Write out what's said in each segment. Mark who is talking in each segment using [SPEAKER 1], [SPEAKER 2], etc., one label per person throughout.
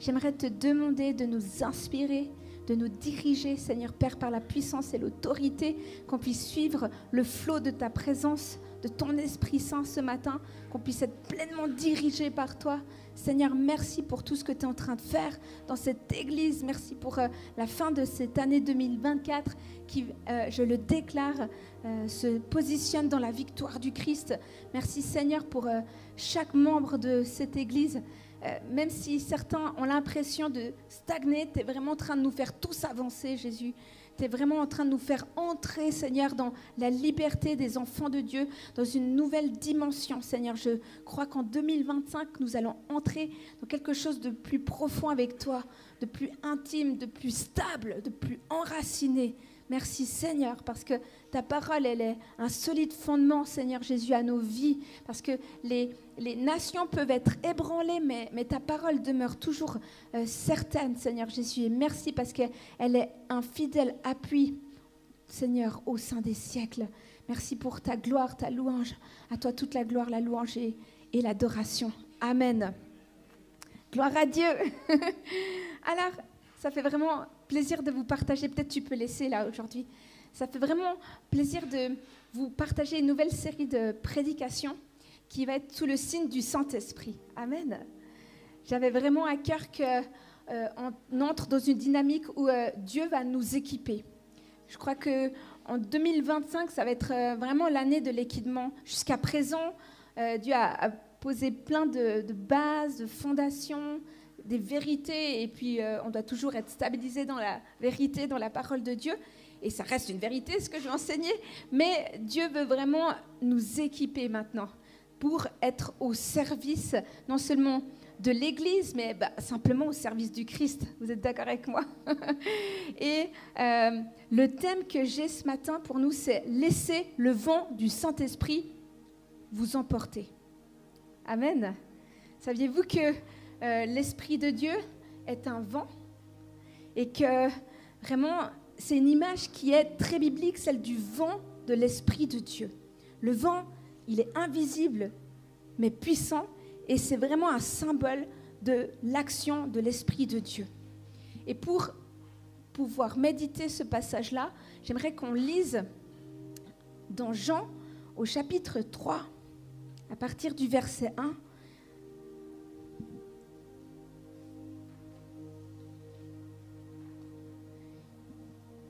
[SPEAKER 1] j'aimerais te demander de nous inspirer, de nous diriger, Seigneur Père, par la puissance et l'autorité, qu'on puisse suivre le flot de ta présence, de ton Esprit Saint ce matin, qu'on puisse être pleinement dirigé par toi. Seigneur, merci pour tout ce que tu es en train de faire dans cette Église. Merci pour la fin de cette année 2024 qui, je le déclare, se positionne dans la victoire du Christ. Merci Seigneur pour chaque membre de cette Église. Même si certains ont l'impression de stagner, tu es vraiment en train de nous faire tous avancer, Jésus. Tu es vraiment en train de nous faire entrer, Seigneur, dans la liberté des enfants de Dieu, dans une nouvelle dimension, Seigneur. Je crois qu'en 2025, nous allons entrer dans quelque chose de plus profond avec toi, de plus intime, de plus stable, de plus enraciné. Merci Seigneur, parce que ta parole, elle est un solide fondement, Seigneur Jésus, à nos vies. Parce que les nations peuvent être ébranlées, mais ta parole demeure toujours certaine, Seigneur Jésus. Et merci parce qu'elle est un fidèle appui, Seigneur, au sein des siècles. Merci pour ta gloire, ta louange. À toi toute la gloire, la louange et l'adoration. Amen. Gloire à Dieu. Alors, ça fait vraiment plaisir de vous partager. Peut-être tu peux laisser là aujourd'hui. Ça fait vraiment plaisir de vous partager une nouvelle série de prédications qui va être sous le signe du Saint-Esprit. Amen. J'avais vraiment à cœur qu'on entre dans une dynamique où Dieu va nous équiper. Je crois qu'en 2025, ça va être vraiment l'année de l'équipement. Jusqu'à présent, Dieu a posé plein de bases, de fondations, des vérités, et puis on doit toujours être stabilisé dans la vérité, dans la parole de Dieu, et ça reste une vérité ce que je vais enseigner, mais Dieu veut vraiment nous équiper maintenant pour être au service non seulement de l'Église, mais simplement au service du Christ. Vous êtes d'accord avec moi? Et le thème que j'ai ce matin pour nous, c'est « Laissez le vent du Saint-Esprit vous emporter ». Amen. Saviez-vous que l'Esprit de Dieu est un vent et que vraiment c'est une image qui est très biblique, celle du vent de l'Esprit de Dieu. Le vent, il est invisible mais puissant et c'est vraiment un symbole de l'action de l'Esprit de Dieu. Et pour pouvoir méditer ce passage-là, j'aimerais qu'on lise dans Jean au chapitre 3 à partir du verset 1.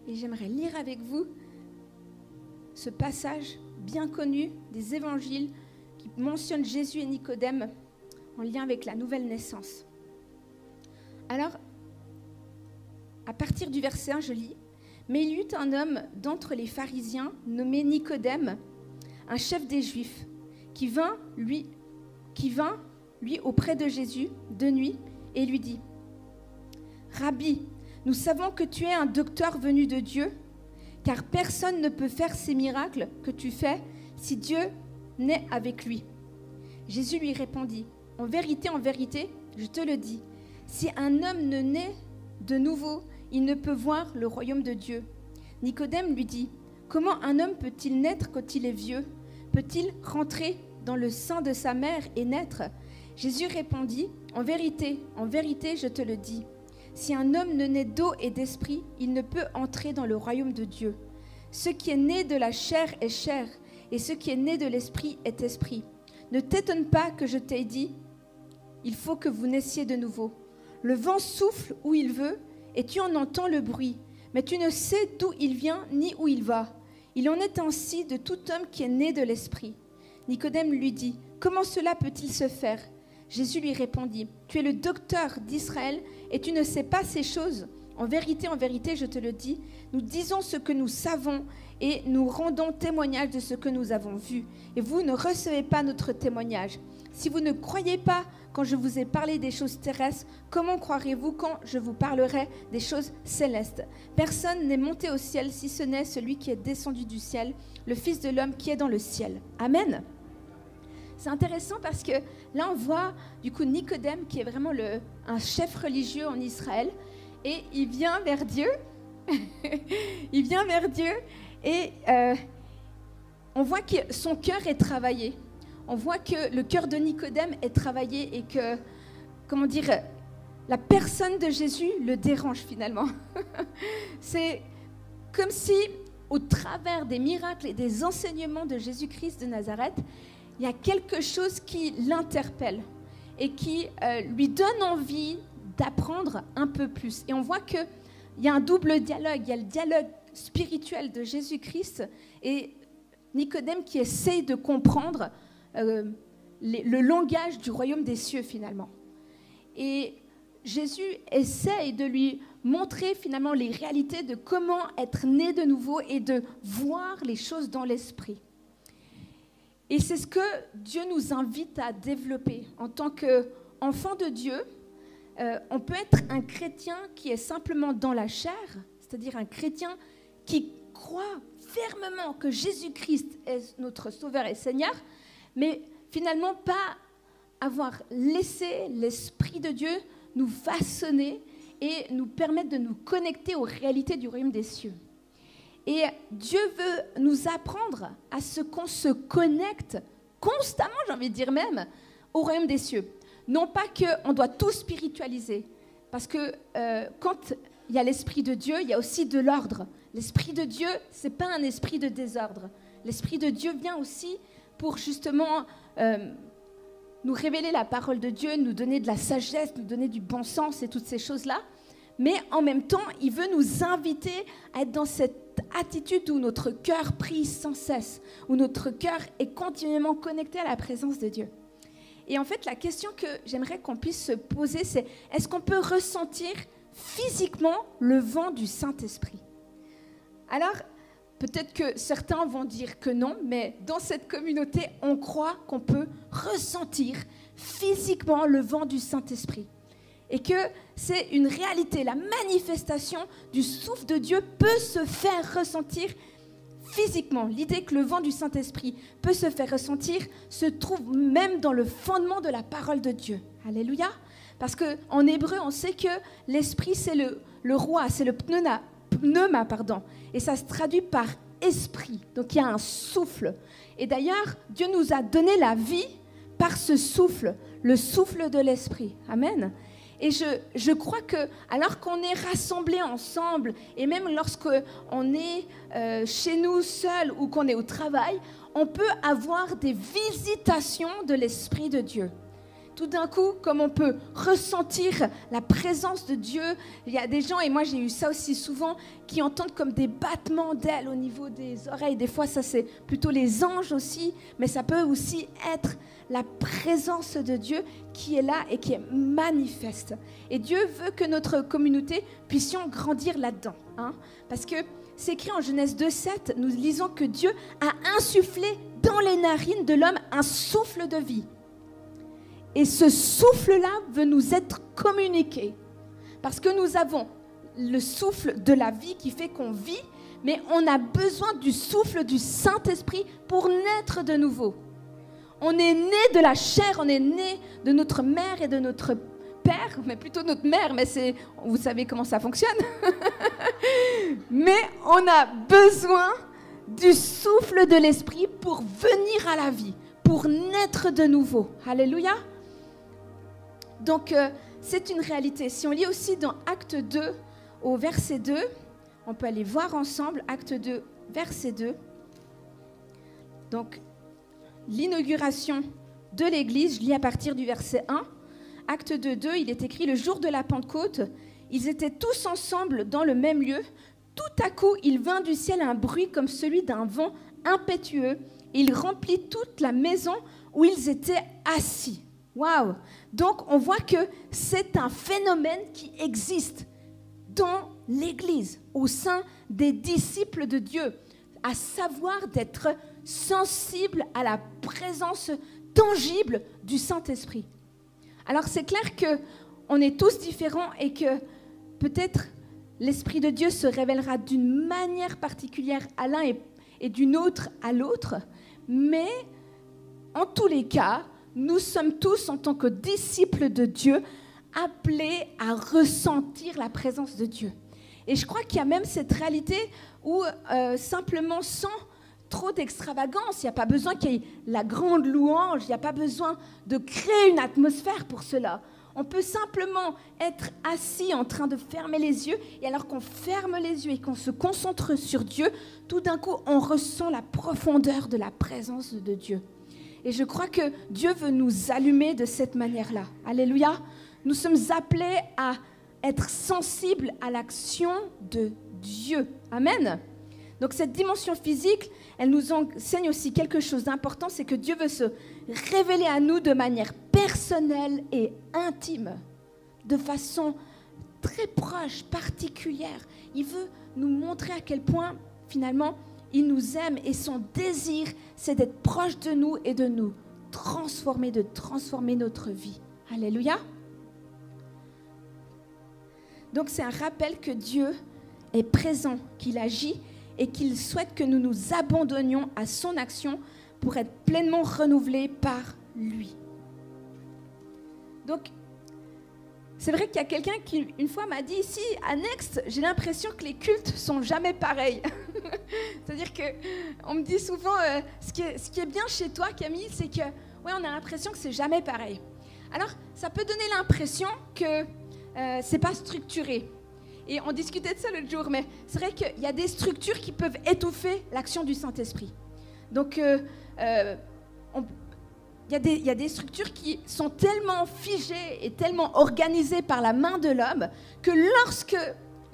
[SPEAKER 1] Et j'aimerais lire avec vous ce passage bien connu des évangiles qui mentionne Jésus et Nicodème en lien avec la nouvelle naissance. Alors, à partir du verset 1, je lis « Mais il y eut un homme d'entre les pharisiens nommé Nicodème, un chef des Juifs, qui vint, lui, auprès de Jésus de nuit et lui dit « Rabbi, nous savons que tu es un docteur venu de Dieu, car personne ne peut faire ces miracles que tu fais si Dieu n'est avec lui. » Jésus lui répondit, « En vérité, je te le dis, si un homme ne naît de nouveau, il ne peut voir le royaume de Dieu. » Nicodème lui dit, « Comment un homme peut-il naître quand il est vieux? Peut-il rentrer dans le sein de sa mère et naître ?» Jésus répondit, en vérité, je te le dis, si un homme ne naît d'eau et d'esprit, il ne peut entrer dans le royaume de Dieu. Ce qui est né de la chair est chair, et ce qui est né de l'esprit est esprit. Ne t'étonne pas que je t'ai dit, il faut que vous naissiez de nouveau. Le vent souffle où il veut, et tu en entends le bruit, mais tu ne sais d'où il vient ni où il va. Il en est ainsi de tout homme qui est né de l'esprit. Nicodème lui dit, comment cela peut-il se faire? Jésus lui répondit, tu es le docteur d'Israël et tu ne sais pas ces choses. En vérité, je te le dis, nous disons ce que nous savons et nous rendons témoignage de ce que nous avons vu. Et vous ne recevez pas notre témoignage. Si vous ne croyez pas quand je vous ai parlé des choses terrestres, comment croirez-vous quand je vous parlerai des choses célestes? Personne n'est monté au ciel si ce n'est celui qui est descendu du ciel, le Fils de l'homme qui est dans le ciel. Amen. C'est intéressant parce que là, on voit du coup Nicodème qui est vraiment un chef religieux en Israël et il vient vers Dieu. Il vient vers Dieu et on voit que son cœur est travaillé. On voit que le cœur de Nicodème est travaillé et que, comment dire, la personne de Jésus le dérange finalement. C'est comme si, au travers des miracles et des enseignements de Jésus-Christ de Nazareth, il y a quelque chose qui l'interpelle et qui lui donne envie d'apprendre un peu plus. Et on voit qu'il y a un double dialogue. Il y a le dialogue spirituel de Jésus-Christ et Nicodème qui essaye de comprendre le langage du royaume des cieux finalement. Et Jésus essaye de lui montrer finalement les réalités de comment être né de nouveau et de voir les choses dans l'esprit. Et c'est ce que Dieu nous invite à développer. En tant qu'enfant de Dieu, on peut être un chrétien qui est simplement dans la chair, c'est-à-dire un chrétien qui croit fermement que Jésus-Christ est notre Sauveur et Seigneur, mais finalement pas avoir laissé l'Esprit de Dieu nous façonner et nous permettre de nous connecter aux réalités du royaume des cieux. Et Dieu veut nous apprendre à ce qu'on se connecte constamment, j'ai envie de dire même, au royaume des cieux. Non pas qu'on doit tout spiritualiser, parce que quand il y a l'Esprit de Dieu, il y a aussi de l'ordre. L'Esprit de Dieu, ce n'est pas un esprit de désordre. L'Esprit de Dieu vient aussi pour justement nous révéler la parole de Dieu, nous donner de la sagesse, nous donner du bon sens et toutes ces choses-là. Mais en même temps, il veut nous inviter à être dans cette attitude où notre cœur prie sans cesse, où notre cœur est continuellement connecté à la présence de Dieu. Et en fait, la question que j'aimerais qu'on puisse se poser, c'est est-ce qu'on peut ressentir physiquement le vent du Saint-Esprit? Alors, peut-être que certains vont dire que non, mais dans cette communauté, on croit qu'on peut ressentir physiquement le vent du Saint-Esprit. Et que c'est une réalité, la manifestation du souffle de Dieu peut se faire ressentir physiquement. L'idée que le vent du Saint-Esprit peut se faire ressentir se trouve même dans le fondement de la parole de Dieu. Alléluia. Parce qu'en hébreu, on sait que l'esprit, c'est le roi, c'est le pneuma, et ça se traduit par esprit. Donc il y a un souffle. Et d'ailleurs, Dieu nous a donné la vie par ce souffle, le souffle de l'esprit. Amen. Et je crois que alors qu'on est rassemblés ensemble, et même lorsqu'on est chez nous seuls ou qu'on est au travail, on peut avoir des visitations de l'Esprit de Dieu. Tout d'un coup, comme on peut ressentir la présence de Dieu, il y a des gens, et moi j'ai eu ça aussi souvent, qui entendent comme des battements d'ailes au niveau des oreilles. Des fois, ça c'est plutôt les anges aussi, mais ça peut aussi être la présence de Dieu qui est là et qui est manifeste. Et Dieu veut que notre communauté puissions grandir là-dedans. Parce que c'est écrit en Genèse 2,7, nous lisons que Dieu a insufflé dans les narines de l'homme un souffle de vie. Et ce souffle-là veut nous être communiqué. Parce que nous avons le souffle de la vie qui fait qu'on vit, mais on a besoin du souffle du Saint-Esprit pour naître de nouveau. On est né de la chair, on est né de notre mère et de notre père, mais plutôt notre mère, mais vous savez comment ça fonctionne. Mais on a besoin du souffle de l'Esprit pour venir à la vie, pour naître de nouveau. Alléluia. Donc, c'est une réalité. Si on lit aussi dans Acte 2, au verset 2, on peut aller voir ensemble, Acte 2, verset 2. Donc, l'inauguration de l'Église, je lis à partir du verset 1. Acte 2, 2, il est écrit « Le jour de la Pentecôte, ils étaient tous ensemble dans le même lieu. Tout à coup, il vint du ciel un bruit comme celui d'un vent impétueux. Et il remplit toute la maison où ils étaient assis. » Waouh! Donc, on voit que c'est un phénomène qui existe dans l'Église, au sein des disciples de Dieu, à savoir d'être sensible à la présence tangible du Saint-Esprit. Alors, c'est clair qu'on est tous différents et que peut-être l'Esprit de Dieu se révélera d'une manière particulière à l'un et d'une autre à l'autre, mais en tous les cas, nous sommes tous, en tant que disciples de Dieu, appelés à ressentir la présence de Dieu. Et je crois qu'il y a même cette réalité où, simplement sans trop d'extravagance, il n'y a pas besoin qu'il y ait la grande louange, il n'y a pas besoin de créer une atmosphère pour cela. On peut simplement être assis en train de fermer les yeux, et alors qu'on ferme les yeux et qu'on se concentre sur Dieu, tout d'un coup, on ressent la profondeur de la présence de Dieu. Et je crois que Dieu veut nous allumer de cette manière-là. Alléluia. Nous sommes appelés à être sensibles à l'action de Dieu. Amen. Donc cette dimension physique, elle nous enseigne aussi quelque chose d'important, c'est que Dieu veut se révéler à nous de manière personnelle et intime, de façon très proche, particulière. Il veut nous montrer à quel point, finalement, il nous aime et son désir, c'est d'être proche de nous et de nous transformer, de transformer notre vie. Alléluia. Donc c'est un rappel que Dieu est présent, qu'il agit et qu'il souhaite que nous nous abandonnions à son action pour être pleinement renouvelés par lui. Donc, c'est vrai qu'il y a quelqu'un qui, une fois, m'a dit ici, à Next, j'ai l'impression que les cultes ne sont jamais pareils. C'est-à-dire qu'on me dit souvent, ce qui est bien chez toi, Camille, c'est que, ouais, on a l'impression que c'est jamais pareil. Alors, ça peut donner l'impression que ce n'est pas structuré. Et on discutait de ça l'autre jour, mais c'est vrai qu'il y a des structures qui peuvent étouffer l'action du Saint-Esprit. Donc, il y a des structures qui sont tellement figées et tellement organisées par la main de l'homme que lorsque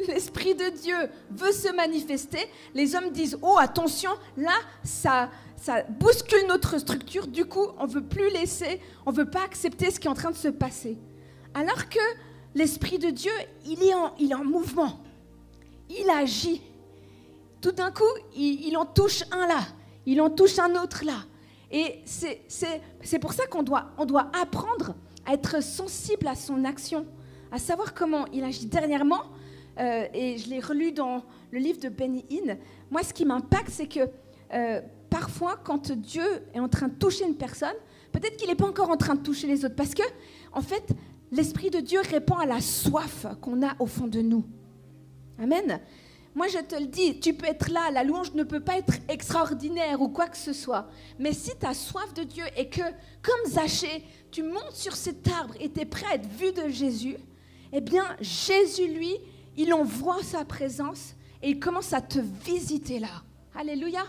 [SPEAKER 1] l'Esprit de Dieu veut se manifester, les hommes disent « Oh, attention, là, ça bouscule notre structure, du coup, on ne veut plus laisser, on ne veut pas accepter ce qui est en train de se passer. » Alors que l'Esprit de Dieu, il est en mouvement. Il agit. Tout d'un coup, il en touche un là. Il en touche un autre là. Et c'est pour ça qu'on doit apprendre à être sensible à son action, à savoir comment il agit. Dernièrement, et je l'ai relu dans le livre de Benny Hinn, moi, ce qui m'impacte, c'est que parfois, quand Dieu est en train de toucher une personne, peut-être qu'il n'est pas encore en train de toucher les autres, parce que, en fait, l'Esprit de Dieu répond à la soif qu'on a au fond de nous. Amen. Moi, je te le dis, tu peux être là, la louange ne peut pas être extraordinaire ou quoi que ce soit. Mais si tu as soif de Dieu et que, comme Zachée, tu montes sur cet arbre et tu es prêt à être vu de Jésus, eh bien, Jésus, lui, il envoie sa présence et il commence à te visiter là. Alléluia.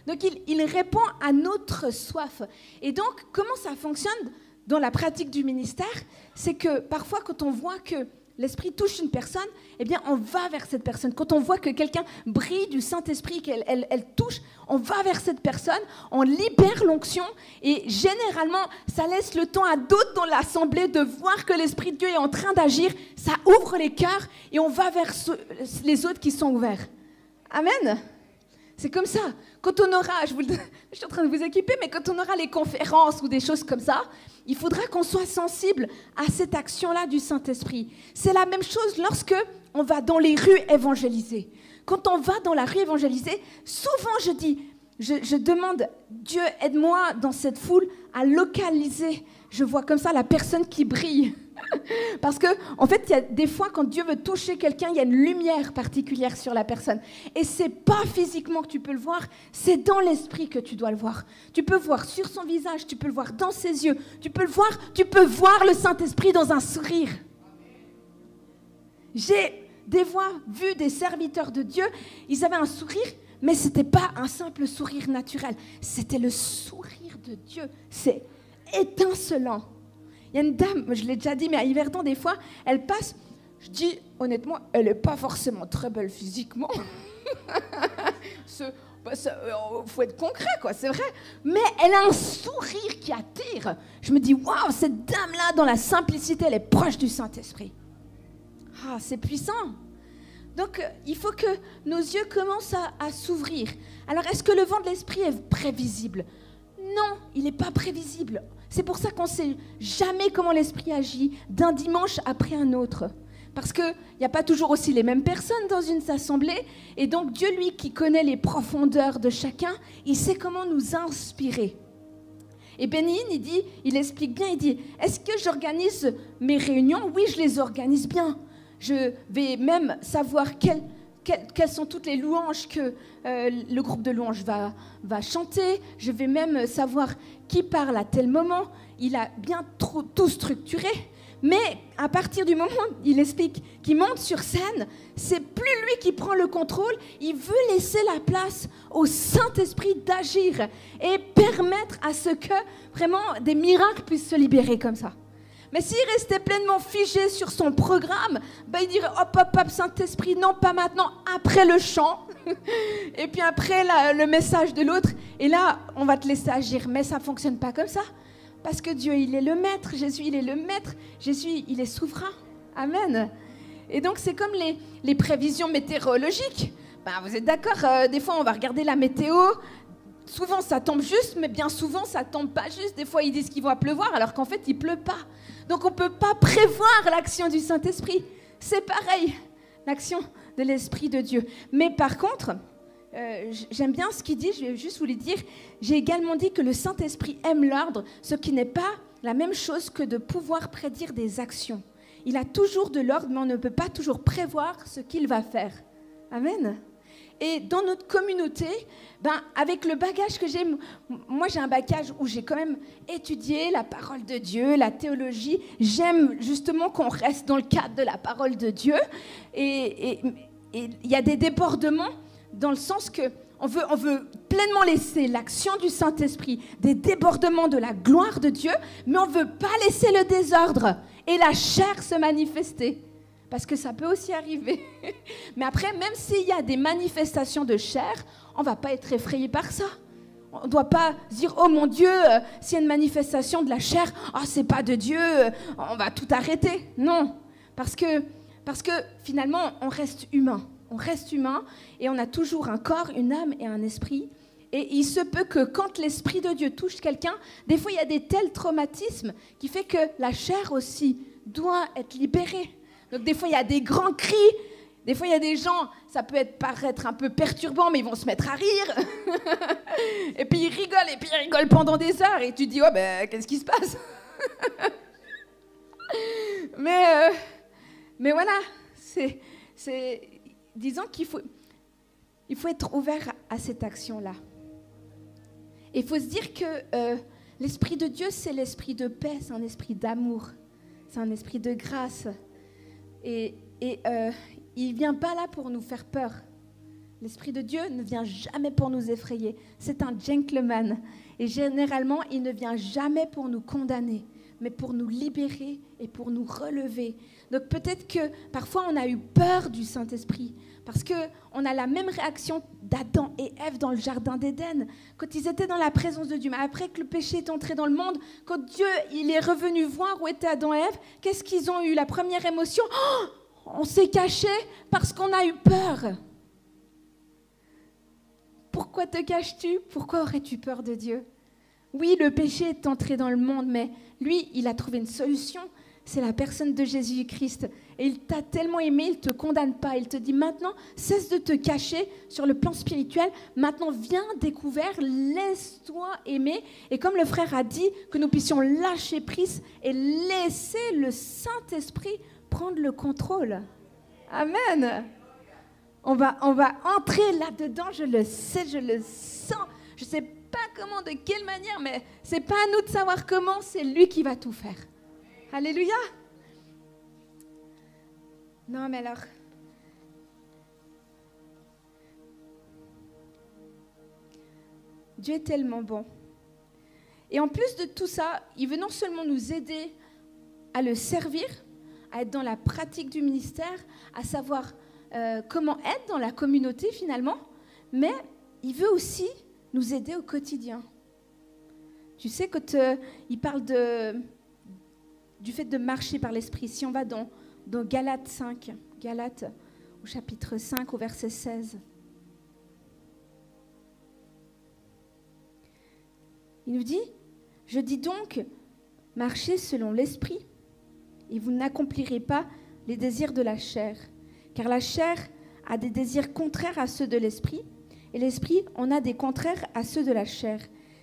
[SPEAKER 1] Donc, il répond à notre soif. Et donc, comment ça fonctionne dans la pratique du ministère, c'est que parfois, quand on voit que l'Esprit touche une personne, eh bien, on va vers cette personne. Quand on voit que quelqu'un brille du Saint-Esprit, qu'elle touche, on va vers cette personne, on libère l'onction et généralement, ça laisse le temps à d'autres dans l'assemblée de voir que l'Esprit de Dieu est en train d'agir, ça ouvre les cœurs et on va vers les autres qui sont ouverts. Amen. C'est comme ça. Quand on aura, je suis en train de vous équiper, mais quand on aura les conférences ou des choses comme ça, il faudra qu'on soit sensible à cette action-là du Saint-Esprit. C'est la même chose lorsque on va dans les rues évangéliser. Quand on va dans la rue évangéliser, souvent je demande, Dieu, aide-moi dans cette foule à localiser. Je vois comme ça la personne qui brille. Parce que, en fait, il y a des fois, quand Dieu veut toucher quelqu'un, il y a une lumière particulière sur la personne. Et c'est pas physiquement que tu peux le voir, c'est dans l'esprit que tu dois le voir. Tu peux voir sur son visage, tu peux le voir dans ses yeux, tu peux voir le Saint-Esprit dans un sourire. J'ai des fois vu des serviteurs de Dieu, ils avaient un sourire, mais c'était pas un simple sourire naturel, c'était le sourire de Dieu. C'est étincelant. Il y a une dame, je l'ai déjà dit, mais à Yverdon, des fois, elle passe, je dis honnêtement, elle n'est pas forcément très belle physiquement. Faut être concret, quoi, c'est vrai. Mais elle a un sourire qui attire. Je me dis, waouh, cette dame-là, dans la simplicité, elle est proche du Saint-Esprit. Ah, c'est puissant. Donc, il faut que nos yeux commencent à s'ouvrir. Alors, est-ce que le vent de l'Esprit est prévisible ? Non, il n'est pas prévisible. C'est pour ça qu'on ne sait jamais comment l'Esprit agit d'un dimanche après un autre. Parce qu'il n'y a pas toujours aussi les mêmes personnes dans une assemblée. Et donc Dieu, lui, qui connaît les profondeurs de chacun, il sait comment nous inspirer. Et Benny Hinn, il explique bien, il dit, est-ce que j'organise mes réunions ? Oui, je les organise bien. Je vais même savoir quelles sont toutes les louanges que le groupe de louanges va chanter. Je vais même savoir qui parle à tel moment. Il a bien tout structuré. Mais à partir du moment, il explique, qu'il monte sur scène, c'est plus lui qui prend le contrôle, il veut laisser la place au Saint-Esprit d'agir et permettre à ce que vraiment des miracles puissent se libérer comme ça. Mais s'il restait pleinement figé sur son programme, ben il dirait hop, hop, hop, Saint-Esprit, non, pas maintenant, après le chant, et puis après le message de l'autre, et là, on va te laisser agir. Mais ça ne fonctionne pas comme ça. Parce que Dieu, il est le maître, Jésus, il est le maître, Jésus, il est souverain. Amen. Et donc, c'est comme les prévisions météorologiques. Ben, vous êtes d'accord, des fois, on va regarder la météo, souvent, ça tombe juste, mais bien souvent, ça tombe pas juste. Des fois, ils disent qu'il va pleuvoir, alors qu'en fait, il pleut pas. Donc, on ne peut pas prévoir l'action du Saint-Esprit. C'est pareil, l'action de l'Esprit de Dieu. Mais par contre... j'aime bien ce qu'il dit, je vais juste vous le dire. J'ai également dit que le Saint-Esprit aime l'ordre, ce qui n'est pas la même chose que de pouvoir prédire des actions. Il a toujours de l'ordre, mais on ne peut pas toujours prévoir ce qu'il va faire. Amen. Et dans notre communauté, avec le bagage que j'ai, moi j'ai un bagage où j'ai quand même étudié la parole de Dieu, la théologie. J'aime justement qu'on reste dans le cadre de la parole de Dieu. Et il y a des débordements, dans le sens qu'on veut pleinement laisser l'action du Saint-Esprit, des débordements de la gloire de Dieu, mais on ne veut pas laisser le désordre et la chair se manifester. Parce que ça peut aussi arriver. Mais après, même s'il y a des manifestations de chair, on ne va pas être effrayé par ça. On ne doit pas dire, oh mon Dieu, s'il y a une manifestation de la chair, oh, c'est pas de Dieu, on va tout arrêter. Non, parce que finalement, on reste humain. On reste humain et on a toujours un corps, une âme et un esprit. Et il se peut que quand l'Esprit de Dieu touche quelqu'un, des fois il y a des tels traumatismes qui fait que la chair aussi doit être libérée. Donc des fois il y a des grands cris, des fois il y a des gens, ça peut paraître un peu perturbant, mais ils vont se mettre à rire. Et puis ils rigolent pendant des heures et tu te dis, oh ben qu'est-ce qui se passe? Mais voilà, disons qu'il faut être ouvert à cette action-là. Et il faut se dire que l'Esprit de Dieu, c'est l'esprit de paix, c'est un esprit d'amour, c'est un esprit de grâce. Et il ne vient pas là pour nous faire peur. L'Esprit de Dieu ne vient jamais pour nous effrayer. C'est un gentleman. Et généralement, il ne vient jamais pour nous condamner, mais pour nous libérer et pour nous relever. Donc peut-être que parfois on a eu peur du Saint-Esprit parce qu'on a la même réaction d'Adam et Ève dans le jardin d'Éden, quand ils étaient dans la présence de Dieu. Mais après que le péché est entré dans le monde, quand Dieu il est revenu voir où étaient Adam et Ève, qu'est-ce qu'ils ont eu? La première émotion, oh, on s'est caché parce qu'on a eu peur. Pourquoi te caches-tu? Pourquoi aurais-tu peur de Dieu? Oui, le péché est entré dans le monde, mais lui, il a trouvé une solution. C'est la personne de Jésus-Christ. Et il t'a tellement aimé, il ne te condamne pas. Il te dit maintenant, cesse de te cacher sur le plan spirituel. Maintenant, viens découvert, laisse-toi aimer. Et comme le frère a dit, que nous puissions lâcher prise et laisser le Saint-Esprit prendre le contrôle. Amen. On va entrer là-dedans, je le sais, je le sens. Je ne sais pas comment, de quelle manière, mais ce n'est pas à nous de savoir comment, c'est lui qui va tout faire. Alléluia. Non, mais alors, Dieu est tellement bon. Et en plus de tout ça, il veut non seulement nous aider à le servir, à être dans la pratique du ministère, à savoir comment être dans la communauté finalement, mais il veut aussi nous aider au quotidien. Tu sais, quand il parle du fait de marcher par l'Esprit, si on va dans Galates 5, Galates au chapitre 5, au verset 16, il nous dit, « Je dis donc, marchez selon l'Esprit, et vous n'accomplirez pas les désirs de la chair. Car la chair a des désirs contraires à ceux de l'Esprit, et l'Esprit en a des contraires à ceux de la chair.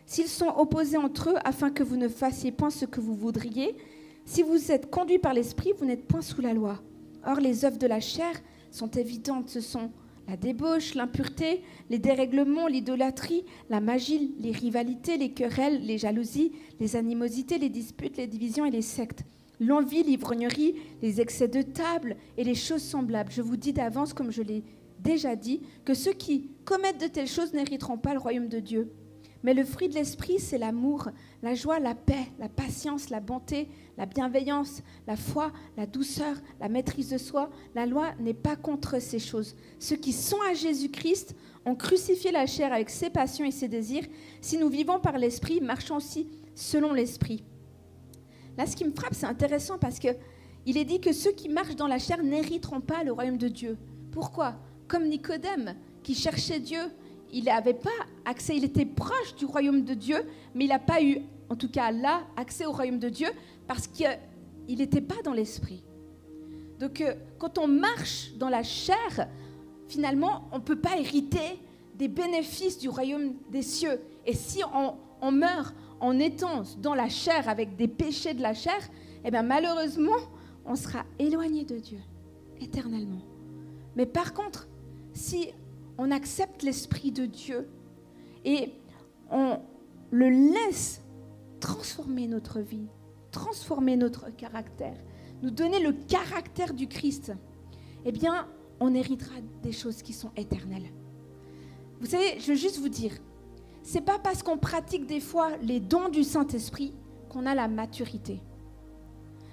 [SPEAKER 1] S'ils sont opposés entre eux, afin que vous ne fassiez point ce que vous voudriez, si vous êtes conduits par l'Esprit, vous n'êtes point sous la loi. Or, les œuvres de la chair sont évidentes. Ce sont la débauche, l'impureté, les dérèglements, l'idolâtrie, la magie, les rivalités, les querelles, les jalousies, les animosités, les disputes, les divisions et les sectes. l'envie, l'ivrognerie, les excès de table et les choses semblables. Je vous dis d'avance, comme je l'ai déjà dit, que ceux qui commettent de telles choses n'hériteront pas le royaume de Dieu. Mais le fruit de l'esprit, c'est l'amour, la joie, la paix, la patience, la bonté, la bienveillance, la foi, la douceur, la maîtrise de soi. La loi n'est pas contre ces choses. Ceux qui sont à Jésus-Christ ont crucifié la chair avec ses passions et ses désirs. Si nous vivons par l'esprit, marchons aussi selon l'esprit. Là, ce qui me frappe, c'est intéressant parce qu'il est dit que ceux qui marchent dans la chair n'hériteront pas le royaume de Dieu. Pourquoi ? Comme Nicodème, qui cherchait Dieu, il n'avait pas accès, il était proche du royaume de Dieu, mais il n'a pas eu, en tout cas là, accès au royaume de Dieu parce qu'il n'était pas dans l'esprit. Donc, quand on marche dans la chair, finalement, on ne peut pas hériter des bénéfices du royaume des cieux. Et si on meurt en étant dans la chair avec des péchés de la chair, eh bien, malheureusement, on sera éloigné de Dieu éternellement. Mais par contre, si on accepte l'Esprit de Dieu et on le laisse transformer notre vie, transformer notre caractère, nous donner le caractère du Christ, eh bien, on héritera des choses qui sont éternelles. Vous savez, je veux juste vous dire, c'est pas parce qu'on pratique des fois les dons du Saint-Esprit qu'on a la maturité.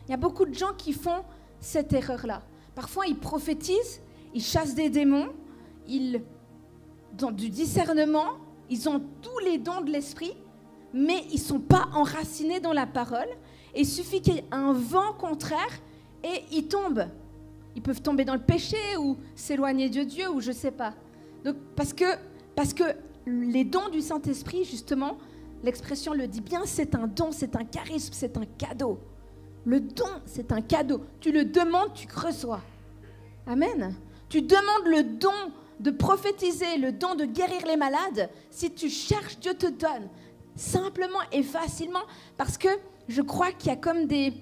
[SPEAKER 1] Il y a beaucoup de gens qui font cette erreur-là. Parfois, ils prophétisent, ils chassent des démons, ils ont du discernement, ils ont tous les dons de l'esprit, mais ils ne sont pas enracinés dans la parole. Et il suffit qu'il y ait un vent contraire et ils tombent. Ils peuvent tomber dans le péché ou s'éloigner de Dieu ou je ne sais pas. Donc, parce que les dons du Saint-Esprit, justement, l'expression le dit bien, c'est un don, c'est un charisme, c'est un cadeau. Le don, c'est un cadeau. Tu le demandes, tu reçois. Amen. Tu demandes le don de prophétiser, le don de guérir les malades. Si tu cherches, Dieu te donne. Simplement et facilement. Parce que je crois qu'il y a comme des...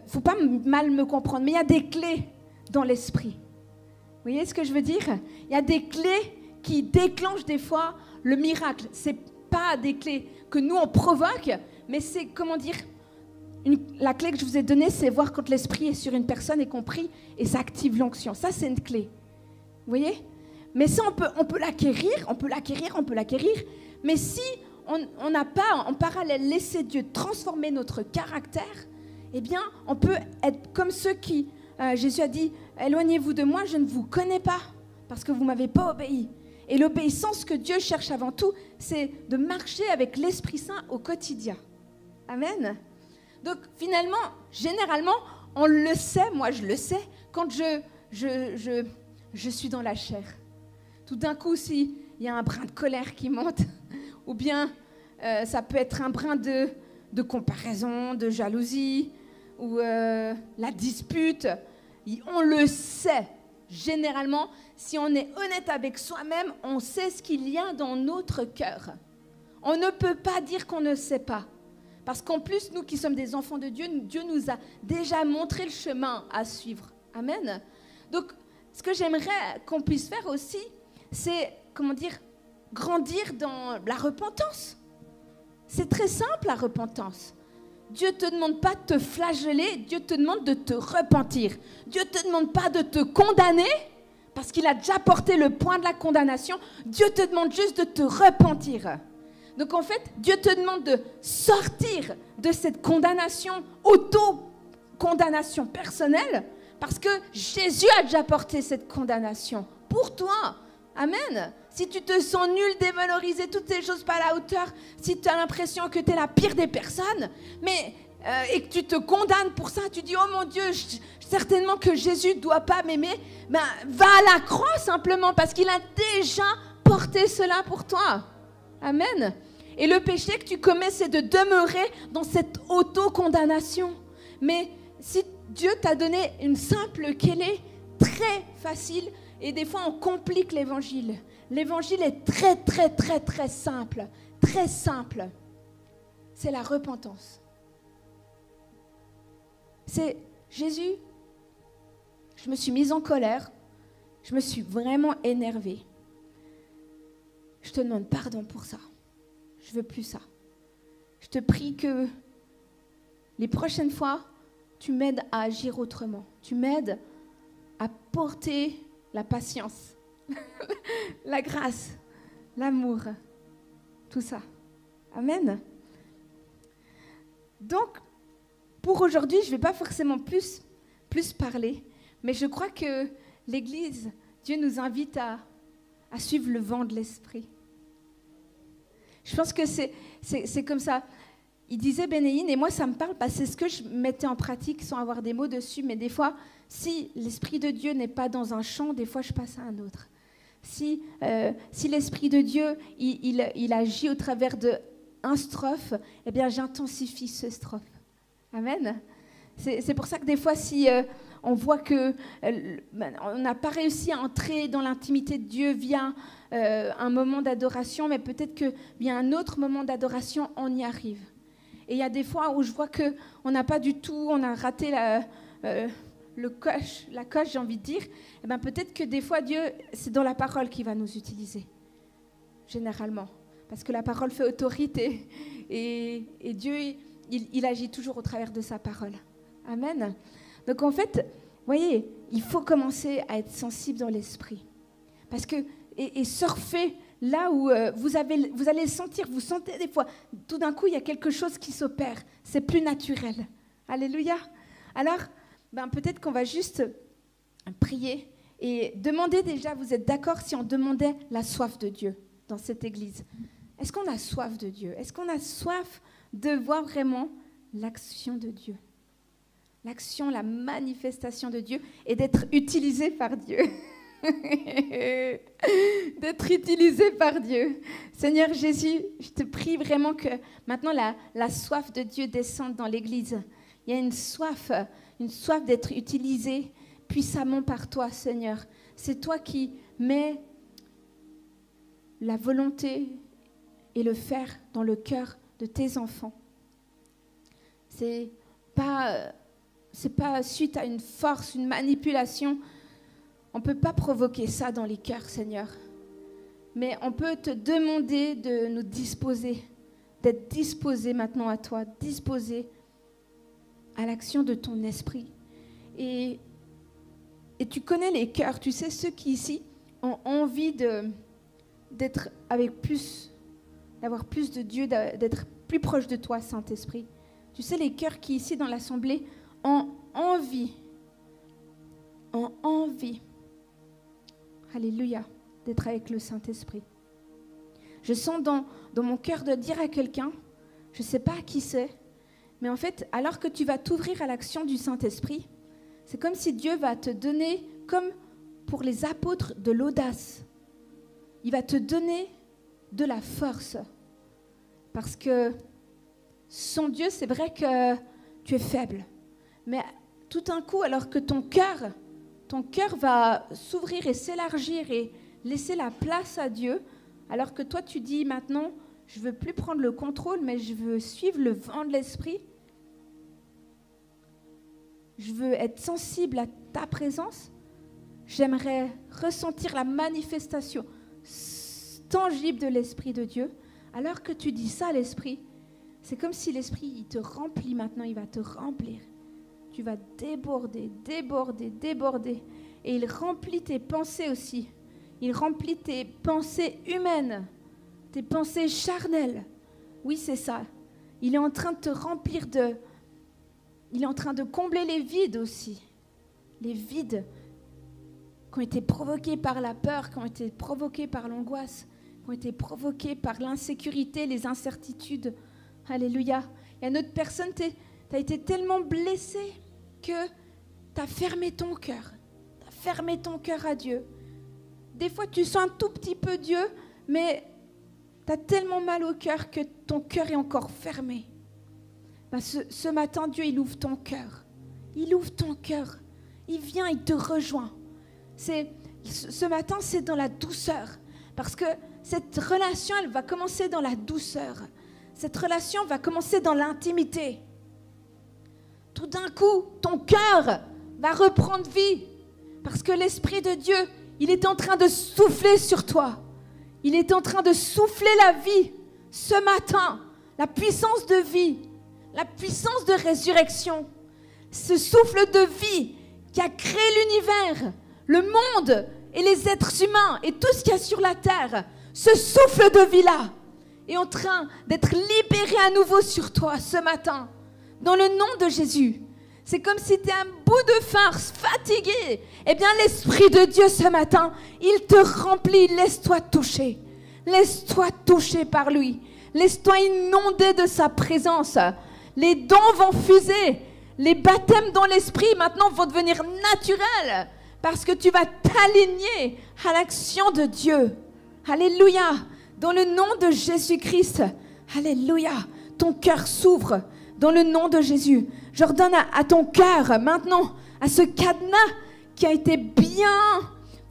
[SPEAKER 1] faut pas mal me comprendre, mais il y a des clés dans l'esprit. Vous voyez ce que je veux dire ? Il y a des clés qui déclenchent des fois le miracle. C'est pas des clés que nous on provoque, mais c'est, comment dire, la clé que je vous ai donnée, c'est voir quand l'esprit est sur une personne et qu'on prie et ça active l'onction. Ça, c'est une clé. Vous voyez ? Mais ça, on peut l'acquérir, mais si on n'a pas en parallèle laissé Dieu transformer notre caractère, eh bien, on peut être comme ceux qui, Jésus a dit, éloignez-vous de moi, je ne vous connais pas, parce que vous ne m'avez pas obéi. Et l'obéissance que Dieu cherche avant tout, c'est de marcher avec l'Esprit Saint au quotidien. Amen. Donc, finalement, généralement, on le sait, moi je le sais, quand je suis dans la chair. Tout d'un coup, s'il y a un brin de colère qui monte, ou bien ça peut être un brin de comparaison, de jalousie, ou la dispute, on le sait. Généralement, si on est honnête avec soi-même, on sait ce qu'il y a dans notre cœur. On ne peut pas dire qu'on ne sait pas. Parce qu'en plus, nous qui sommes des enfants de Dieu, Dieu nous a déjà montré le chemin à suivre. Amen. Donc, ce que j'aimerais qu'on puisse faire aussi, c'est, grandir dans la repentance. C'est très simple, la repentance. Dieu ne te demande pas de te flageller, Dieu te demande de te repentir. Dieu ne te demande pas de te condamner, parce qu'il a déjà porté le poids de la condamnation. Dieu te demande juste de te repentir. Donc en fait, Dieu te demande de sortir de cette condamnation, auto-condamnation personnelle, parce que Jésus a déjà porté cette condamnation pour toi. Amen. Si tu te sens nul, dévalorisé, toutes ces choses pas à la hauteur, si tu as l'impression que tu es la pire des personnes, et que tu te condamnes pour ça, tu dis « Oh mon Dieu, certainement que Jésus ne doit pas m'aimer », va à la croix simplement parce qu'il a déjà porté cela pour toi. Amen. Et le péché que tu commets, c'est de demeurer dans cette auto-condamnation. Mais si Dieu t'a donné une simple clé, très facile, et des fois on complique l'évangile. L'évangile est très, très, très, très simple. Très simple. C'est la repentance. C'est Jésus, je me suis mise en colère, je me suis vraiment énervée. Je te demande pardon pour ça. Je ne veux plus ça. Je te prie que les prochaines fois tu m'aides à agir autrement. Tu m'aides à porter la patience, la grâce, l'amour, tout ça. Amen. Donc, pour aujourd'hui, je ne vais pas forcément plus parler, mais je crois que l'Église, Dieu nous invite à suivre le vent de l'Esprit. Je pense que c'est comme ça. Il disait Bénéine, et moi ça me parle parce que c'est ce que je mettais en pratique sans avoir des mots dessus, mais des fois, si l'Esprit de Dieu n'est pas dans un chant, des fois je passe à un autre. Si l'Esprit de Dieu, il agit au travers d'un strophe, eh bien j'intensifie ce strophe. Amen. C'est pour ça que des fois, si on voit qu'on n'a pas réussi à entrer dans l'intimité de Dieu via un moment d'adoration, mais peut-être que via un autre moment d'adoration, on y arrive. Et il y a des fois où je vois qu'on n'a pas du tout, on a raté la coche, j'ai envie de dire. Eh bien, peut-être que des fois, Dieu, c'est dans la parole qu'il va nous utiliser, généralement. Parce que la parole fait autorité. Et Dieu, il agit toujours au travers de sa parole. Amen. Donc en fait, vous voyez, il faut commencer à être sensible dans l'esprit. Parce que, et surfer là où vous allez sentir, vous sentez des fois, tout d'un coup, il y a quelque chose qui s'opère. C'est plus naturel. Alléluia. Alors, peut-être qu'on va juste prier et demander déjà, vous êtes d'accord si on demandait la soif de Dieu dans cette église? Est-ce qu'on a soif de Dieu? Est-ce qu'on a soif de voir vraiment l'action de Dieu? L'action, la manifestation de Dieu et d'être utilisé par Dieu. D'être utilisé par Dieu. Seigneur Jésus, je te prie vraiment que maintenant la soif de Dieu descende dans l'Église. Il y a une soif d'être utilisé puissamment par toi, Seigneur. C'est toi qui mets la volonté et le faire dans le cœur de tes enfants. C'est pas suite à une force, une manipulation. On ne peut pas provoquer ça dans les cœurs, Seigneur. Mais on peut te demander de nous disposer, d'être disposés maintenant à toi, disposés à l'action de ton esprit. Et tu connais les cœurs, tu sais, ceux qui ici ont envie d'être avec plus, d'avoir plus de Dieu, d'être plus proche de toi, Saint-Esprit. Tu sais, les cœurs qui ici dans l'assemblée ont envie, alléluia, d'être avec le Saint-Esprit. Je sens dans mon cœur de dire à quelqu'un, je ne sais pas à qui c'est, mais en fait, alors que tu vas t'ouvrir à l'action du Saint-Esprit, c'est comme si Dieu va te donner, comme pour les apôtres, de l'audace. Il va te donner de la force. Parce que sans Dieu, c'est vrai que tu es faible. Mais tout d'un coup, alors que ton cœur va s'ouvrir et s'élargir et laisser la place à Dieu, alors que toi, tu dis maintenant, je ne veux plus prendre le contrôle, mais je veux suivre le vent de l'esprit. Je veux être sensible à ta présence. J'aimerais ressentir la manifestation tangible de l'Esprit de Dieu. Alors que tu dis ça à l'Esprit, c'est comme si l'Esprit, il te remplit maintenant, il va te remplir. Tu vas déborder. Et il remplit tes pensées aussi. Il remplit tes pensées humaines, tes pensées charnelles. Oui, c'est ça. Il est en train de te remplir Il est en train de combler les vides aussi. Les vides qui ont été provoqués par la peur, qui ont été provoqués par l'angoisse, qui ont été provoqués par l'insécurité, les incertitudes. Alléluia. Il y a une autre personne, tu as été tellement blessé que tu as fermé ton cœur. Tu as fermé ton cœur à Dieu. Des fois, tu sens un tout petit peu Dieu, mais tu as tellement mal au cœur que ton cœur est encore fermé. Ce matin, Dieu, il ouvre ton cœur. Il ouvre ton cœur. Il vient, il te rejoint. Ce matin, c'est dans la douceur. Parce que cette relation, elle va commencer dans la douceur. Cette relation va commencer dans l'intimité. Tout d'un coup, ton cœur va reprendre vie. Parce que l'Esprit de Dieu, il est en train de souffler sur toi. Il est en train de souffler la vie. Ce matin, la puissance de vie, la puissance de résurrection, ce souffle de vie qui a créé l'univers, le monde et les êtres humains et tout ce qu'il y a sur la terre, ce souffle de vie-là est en train d'être libéré à nouveau sur toi ce matin, dans le nom de Jésus. C'est comme si tu es un bout de farce, fatigué. Eh bien, l'Esprit de Dieu ce matin, il te remplit. Laisse-toi toucher. Laisse-toi toucher par lui. Laisse-toi inonder de sa présence. Les dons vont fuser. Les baptêmes dans l'Esprit maintenant vont devenir naturels parce que tu vas t'aligner à l'action de Dieu. Alléluia. Dans le nom de Jésus-Christ. Alléluia. Ton cœur s'ouvre dans le nom de Jésus. J'ordonne à ton cœur maintenant, à ce cadenas qui a été bien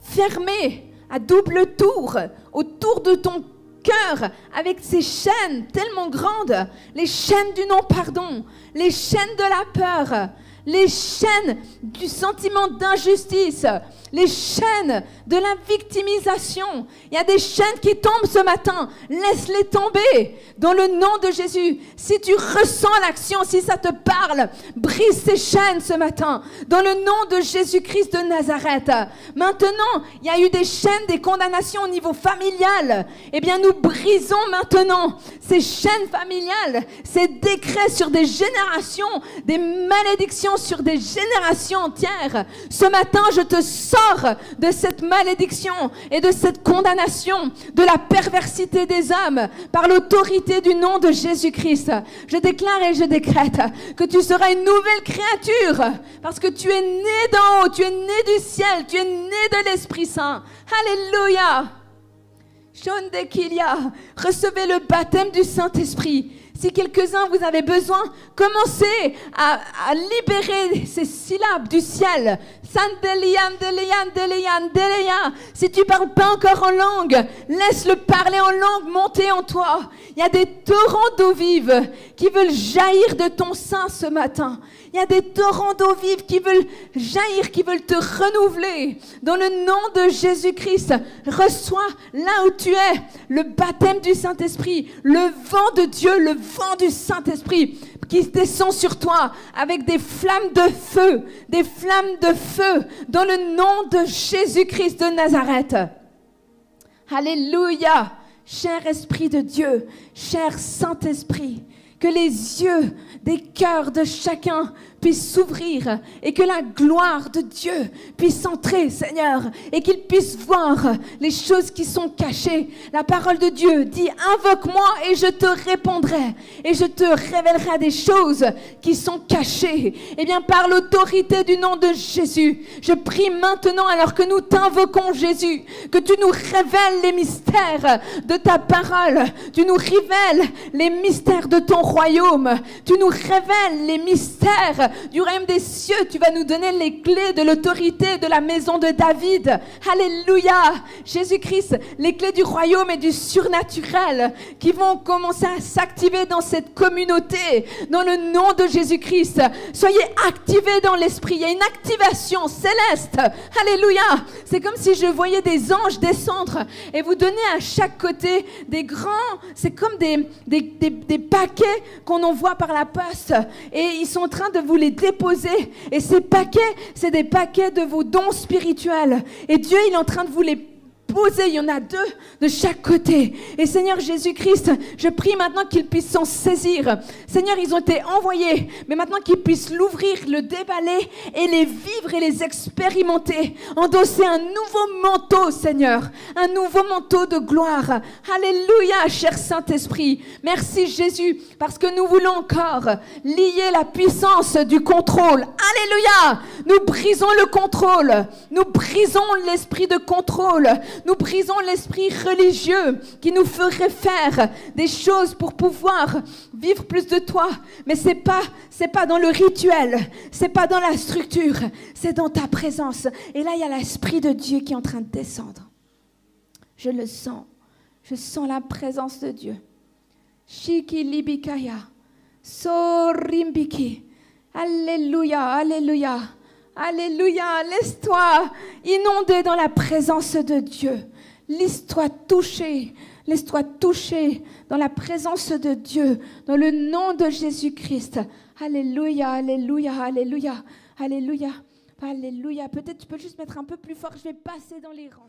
[SPEAKER 1] fermé à double tour, autour de ton cœur, avec ces chaînes tellement grandes, les chaînes du non-pardon, les chaînes de la peur, les chaînes du sentiment d'injustice, les chaînes de la victimisation. Il y a des chaînes qui tombent ce matin. Laisse-les tomber dans le nom de Jésus. Si tu ressens l'action, si ça te parle, brise ces chaînes ce matin dans le nom de Jésus-Christ de Nazareth. Maintenant, il y a eu des chaînes, des condamnations au niveau familial. Eh bien, nous brisons maintenant ces chaînes familiales, ces décrets sur des générations, des malédictions sur des générations entières. Ce matin, je te sors de cette malédiction et de cette condamnation de la perversité des hommes par l'autorité du nom de Jésus-Christ. Je déclare et je décrète que tu seras une nouvelle créature parce que tu es né d'en haut, tu es né du ciel, tu es né de l'Esprit Saint. Alléluia. Recevez le baptême du Saint-Esprit. Si quelques-uns vous avez besoin, commencez à libérer ces syllabes du ciel. Si tu ne parles pas encore en langue, laisse-le parler en langue monter en toi. Il y a des torrents d'eau vive qui veulent jaillir de ton sein ce matin. Il y a des torrents d'eau vive qui veulent jaillir, qui veulent te renouveler. Dans le nom de Jésus-Christ, reçois là où tu es le baptême du Saint-Esprit, le vent de Dieu, le vent du Saint-Esprit qui descend sur toi avec des flammes de feu, dans le nom de Jésus-Christ de Nazareth. Alléluia. Cher Esprit de Dieu, cher Saint-Esprit, que les yeux des cœurs de chacun puissent s'ouvrir et que la gloire de Dieu puisse entrer, Seigneur, et qu'il puisse voir les choses qui sont cachées. La parole de Dieu dit « Invoque-moi et je te répondrai et je te révélerai des choses qui sont cachées. » Eh bien, par l'autorité du nom de Jésus, je prie maintenant, alors que nous t'invoquons, Jésus, que tu nous révèles les mystères de ta parole, tu nous révèles les mystères de ton royaume, tu nous révèles les mystères du royaume des cieux. Tu vas nous donner les clés de l'autorité de la maison de David. Alléluia. Jésus-Christ, les clés du royaume et du surnaturel qui vont commencer à s'activer dans cette communauté. Dans le nom de Jésus-Christ, soyez activés dans l'esprit. Il y a une activation céleste. Alléluia. C'est comme si je voyais des anges descendre et vous donner à chaque côté des grands, c'est comme des paquets qu'on envoie par la poste et ils sont en train de vous les déposer, et ces paquets, c'est des paquets de vos dons spirituels, et Dieu il est en train de vous les poser. Il y en a 2 de chaque côté. Et Seigneur Jésus-Christ, je prie maintenant qu'ils puissent s'en saisir. Seigneur, ils ont été envoyés, mais maintenant qu'ils puissent l'ouvrir, le déballer et les vivre et les expérimenter. Endosser un nouveau manteau, Seigneur, un nouveau manteau de gloire. Alléluia, cher Saint-Esprit. Merci Jésus, parce que nous voulons encore lier la puissance du contrôle. Alléluia. Nous brisons le contrôle. Nous brisons l'esprit de contrôle. Nous brisons l'esprit religieux qui nous ferait faire des choses pour pouvoir vivre plus de toi. Mais c'est pas dans le rituel, c'est pas dans la structure, c'est dans ta présence. Et là, il y a l'Esprit de Dieu qui est en train de descendre. Je le sens. Je sens la présence de Dieu. Shiki libikaya. Sorimbiki. Alléluia, alléluia. Alléluia, laisse-toi inonder dans la présence de Dieu. Laisse-toi toucher. Laisse-toi toucher dans la présence de Dieu, dans le nom de Jésus-Christ. Alléluia, alléluia, alléluia, alléluia, alléluia. Peut-être tu peux juste mettre un peu plus fort. Je vais passer dans les rangs.